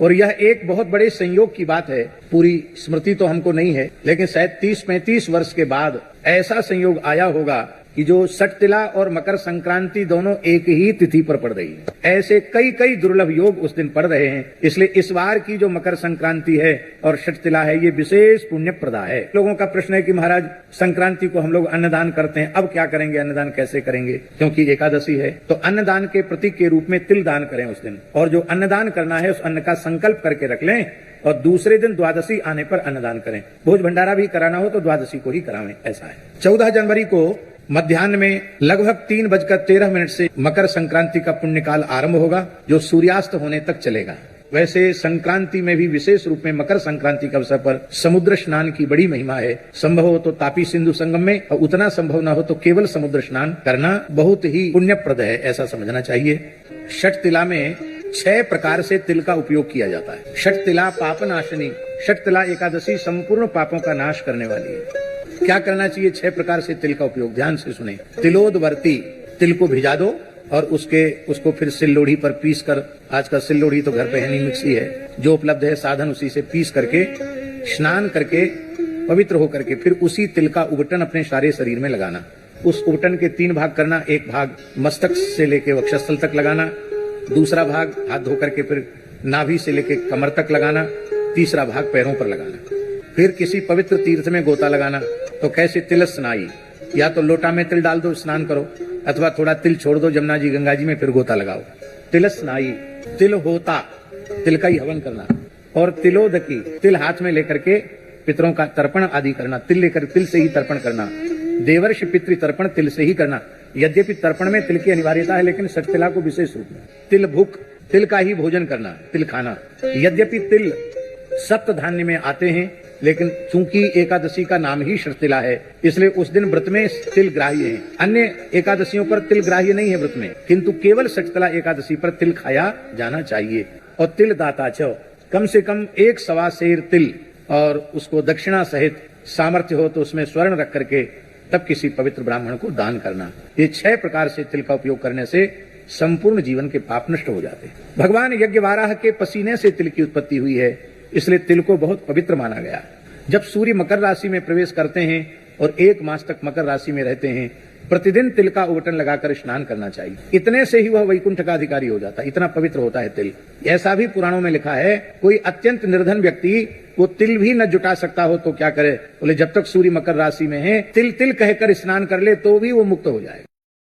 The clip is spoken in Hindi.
और यह एक बहुत बड़े संयोग की बात है। पूरी स्मृति तो हमको नहीं है, लेकिन शायद 30-35 वर्ष के बाद ऐसा संयोग आया होगा कि जो षटतिला और मकर संक्रांति दोनों एक ही तिथि पर पड़ रही है। ऐसे कई कई दुर्लभ योग उस दिन पड़ रहे हैं। इसलिए इस बार की जो मकर संक्रांति है और षटतिला है, ये विशेष पुण्य प्रदा है। लोगों का प्रश्न है कि महाराज संक्रांति को हम लोग अन्नदान करते हैं, अब क्या करेंगे, अन्नदान कैसे करेंगे, क्योंकि एकादशी है। तो अन्नदान के प्रतीक के रूप में तिल दान करें उस दिन, और जो अन्नदान करना है उस अन्न का संकल्प करके रख लें और दूसरे दिन द्वादशी आने पर अन्नदान करें। भोज भंडारा भी कराना हो तो द्वादशी को ही करावें, ऐसा है। 14 जनवरी को मध्याह्न में लगभग 3:13 से मकर संक्रांति का पुण्यकाल आरंभ होगा, जो सूर्यास्त होने तक चलेगा। वैसे संक्रांति में भी विशेष रूप में मकर संक्रांति के अवसर पर समुद्र स्नान की बड़ी महिमा है। संभव हो तो तापी सिंधु संगम में, और उतना संभव न हो तो केवल समुद्र स्नान करना बहुत ही पुण्यप्रद है, ऐसा समझना चाहिए। षटतिला में 6 प्रकार से तिल का उपयोग किया जाता है। षटतिला पापनाशनी, षटतिला एकादशी संपूर्ण पापों का नाश करने वाली है। क्या करना चाहिए 6 प्रकार से तिल का उपयोग, ध्यान से सुने। तिलोदवर्ती, तिल को भिजा दो और उसको फिर सिल्लोढ़ी पर पीस कर, आजकल सिल्लोढ़ी तो घर पे है नहीं, मिक्सी है, जो उपलब्ध है साधन उसी से पीस करके स्नान करके पवित्र होकर के फिर उसी तिल का उबटन अपने सारे शरीर में लगाना। उस उबटन के 3 भाग करना, एक भाग मस्तक से लेके वक्षस्थल तक लगाना, दूसरा भाग हाथ धो करके फिर नाभि से लेके कमर तक लगाना, तीसरा भाग पैरों पर लगाना। फिर किसी पवित्र तीर्थ में गोता लगाना। तो कैसे, तिल स्नाई, या तो लोटा में तिल डाल दो स्नान करो, अथवा थोड़ा तिल छोड़ दो जमुना जी गंगा जी में, फिर गोता लगाओ। तिल स्नाई, तिल होता, तिल का ही हवन करना। और तिलोदकी, तिल हाथ में लेकर के पितरों का तर्पण आदि करना, तिल लेकर तिल से ही तर्पण करना। देवर्षि पितृ तर्पण तिल से ही करना। यद्यपि तर्पण में तिल की अनिवार्यता है, लेकिन षटतिला को विशेष रूप में। तिल भूख, तिल का ही भोजन करना, तिल खाना। यद्यपि तिल सप्त धान्य में आते हैं, लेकिन चूंकि एकादशी का नाम ही षटतिला है, इसलिए उस दिन व्रत में तिल ग्राह्य है। अन्य एकादशियों पर तिल ग्राह्य नहीं है व्रत में, किंतु केवल षटतिला एकादशी पर तिल खाया जाना चाहिए। और तिल दाता च, कम से कम 1.25 सेर तिल, और उसको दक्षिणा सहित सामर्थ्य हो तो उसमें स्वर्ण रख करके तब किसी पवित्र ब्राह्मण को दान करना। ये 6 प्रकार से तिल का उपयोग करने से संपूर्ण जीवन के पाप नष्ट हो जाते हैं। भगवान यज्ञवाराह के पसीने से तिल की उत्पत्ति हुई है, इसलिए तिल को बहुत पवित्र माना गया। जब सूर्य मकर राशि में प्रवेश करते हैं और 1 मास तक मकर राशि में रहते हैं, प्रतिदिन तिल का उबटन लगाकर स्नान करना चाहिए। इतने से ही वह वैकुंठ का अधिकारी हो जाता है, इतना पवित्र होता है तिल। ऐसा भी पुराणों में लिखा है, कोई अत्यंत निर्धन व्यक्ति वो तिल भी न जुटा सकता हो तो क्या करे, बोले जब तक सूर्य मकर राशि में है तिल तिल कहकर स्नान कर ले तो भी वो मुक्त हो जाए।